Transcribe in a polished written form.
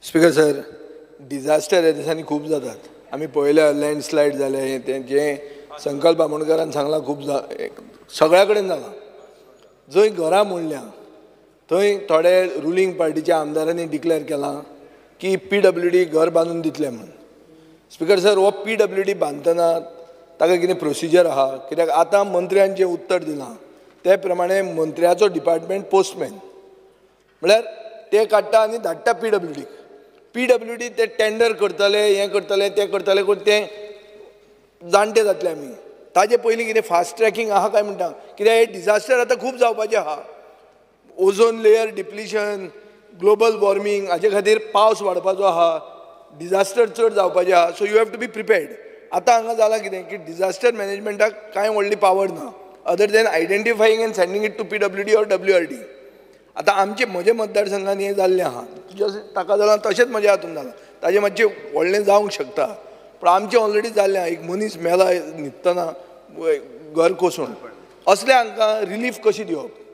Speaker sir, disaster ह्या दिसांनी खूब जातात. आमी पळयल्या लँडस्लायड जाले, तें संकल्प बामणकरान सांगलां खूब सगळ्या कडेन जालां. जंय घरां मोडल्या थंय थोडे रुलींग पार्टीच्या आमदारांनी डिक्लेअर केलां की PWD घर बांदून दितले म्हणून. स्पीकर सर, हो PWD बांदतना ताका कितें प्रोसिजर आहा? कित्याक आतां मंत्र्यान जें उत्तर दिलां ते प्रमाणे मंत्र्याचो डिपार्टमेंट पोस्टमॅन म्हळ्यार ते काडटा आनी धाडटा PWD ते टेंडर करतले, हें करतले, तें करतले करून ते जाणटे जातले आमी. ताजे पयलीं कितें फास्ट ट्रॅकिंग आहा काय म्हणटा, कित्याक हे डिजास्टर आतां खूब जावपाचें आहा. Ozone layer depletion, global warming, हाजे खातीर पावस वाडपाचो आहा, डिजास्टर चड जावपाचें आहा. So you have to be prepared. आतां हांगा जालां कितें की डिजास्टर मॅनेजमेंटाक कांय व्हडली पावर ना other than identifying and sending it to PWD or WRD. आतां म्हजे मतदारसंघान हें जाल्लें आहा, ताका जालां तशेंच म्हज्या हातून जालां. ताजें मातशें व्हडलें जावंक शकता, पूण आमचें ऑलरेडी जाल्लें आहा. एक मनीस मेला न्हिदतना घर कोसळून. असले हांकां रिलीफ कशी दिवप?